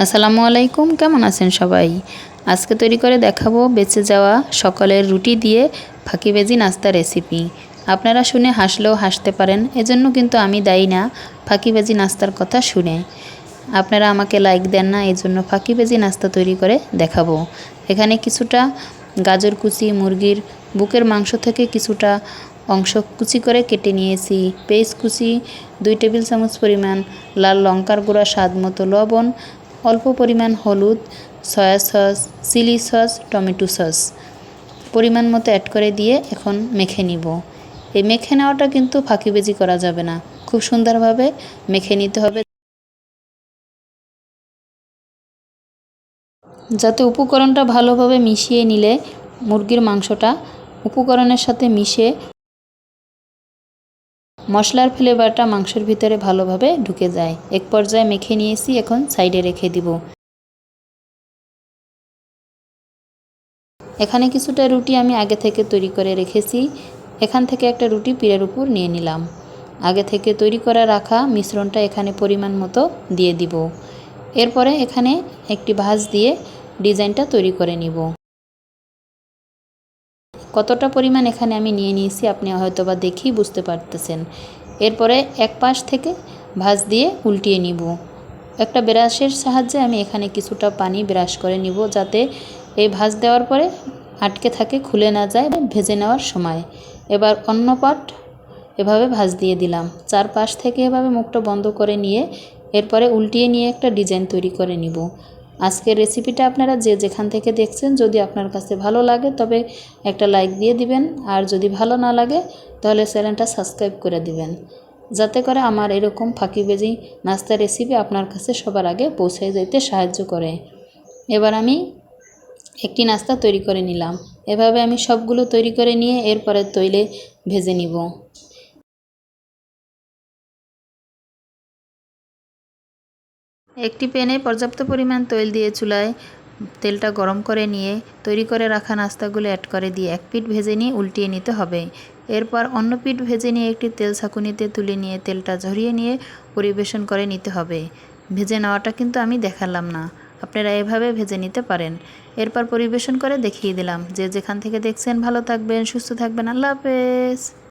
আসসালামু আলাইকুম, কেমন আছেন সবাই? আজকে তৈরি করে দেখাবো বেঁচে যাওয়া সকালের রুটি দিয়ে ফাঁকিবাজি নাস্তা রেসিপি। আপনারা শুনে হাসলেও হাসতে পারেন, এজন্য কিন্তু আমি দায়ী না ফাঁকিবাজি নাস্তার কথা শুনে। আপনারা আমাকে লাইক দেন না, এজন্য ফাঁকিবাজি নাস্তা তৈরি করে দেখাবো। এখানে কিছুটা গাজর কুচি, মুরগির বুকের মাংস থেকে কিছুটা অংশ কুচি করে কেটে নিয়েছি। পেঁয়াজ কুচি 2 টেবিল চামচ পরিমাণ, লাল লঙ্কার গুঁড়া স্বাদ মতো লবণ, অল্প পরিমাণ হলুদ, soya sauce, chilli sauce, tomato sauce পরিমাণ মতো অ্যাড করে দিয়ে এখন মেখে নিব। এই মেখে নেওয়াটা কিন্তু ফাঁকিবাজি করা যাবে না, খুব সুন্দরভাবে মেখে নিতে হবে যাতে উপকরণটা ভালোভাবে মিশিয়ে নিলে মুরগির মাংসটা উপকরণের সাথে মিশে মশলার ফ্লেভারটা মাংসের ভিতরে ভালোভাবে ঢুকে যায়। এক পর্যায়ে মেখে নিয়েছি, এখন সাইডে রেখে দিব। এখানে কিছুটা রুটি আমি আগে থেকে তৈরি করে রেখেছি। এখান থেকে একটা রুটি পিঠের উপর নিয়ে নিলাম। আগে থেকে তৈরি করে রাখা মিশ্রণটা এখানে পরিমাণ মতো দিয়ে দিব। এরপরে এখানে একটি ভাঁজ দিয়ে ডিজাইনটা তৈরি করে নিব। কতটা পরিমাণ এখানে আমি নিয়ে নিয়েছি আপনি হয়তোবা দেখেই বুঝতে পারতেছেন। এরপরে এক পাশ থেকে ভাঁজ দিয়ে উল্টিয়ে নিব। একটা ব্রাশের সাহায্যে আমি এখানে কিছুটা পানি ব্রাশ করে নিব, যাতে এই ভাঁজ দেওয়ার পরে আটকে থাকে, খুলে না যায় ভেজে নেওয়ার সময়। এবার অন্য পাট এভাবে ভাঁজ দিয়ে দিলাম। চারপাশ থেকে এভাবে মুখটা বন্ধ করে নিয়ে এরপরে উল্টিয়ে নিয়ে একটা ডিজাইন তৈরি করে নিব। আজকের রেসিপিটা আপনারা যে যেখান থেকে দেখছেন, যদি আপনার কাছে ভালো লাগে তবে একটা লাইক দিয়ে দিবেন, আর যদি ভালো না লাগে তাহলে চ্যানেলটা সাবস্ক্রাইব করে দিবেন, যাতে করে আমার এরকম ফাঁকিবাজি নাস্তা রেসিপি আপনার কাছে সবার আগে পৌঁছে যেতে সাহায্য করে। এবার আমি একটি নাস্তা তৈরি করে নিলাম। এভাবে আমি সবগুলো তৈরি করে নিয়ে এরপরে তৈলে ভেজে নিব। একটি প্যানে পর্যাপ্ত পরিমাণ তেল দিয়ে চুলায় তেলটা গরম করে নিয়ে তৈরি করে রাখা নাস্তাগুলো অ্যাড করে দিয়ে এক পিঠ ভেজে নিয়ে উল্টিয়ে নিতে হবে। এরপর অন্য পিঠ ভেজে নিয়ে একটি তেল ছাঁকুনিতে তুলে নিয়ে তেলটা ঝরিয়ে নিয়ে পরিবেশন করে নিতে হবে। ভেজে নেওয়াটা কিন্তু আমি দেখালাম না, আপনারা এভাবে ভেজে নিতে পারেন। এরপর পরিবেশন করে দেখিয়ে দিলাম। যে যেখান থেকে দেখছেন ভালো থাকবেন, সুস্থ থাকবেন। আল্লাহ হাফেজ।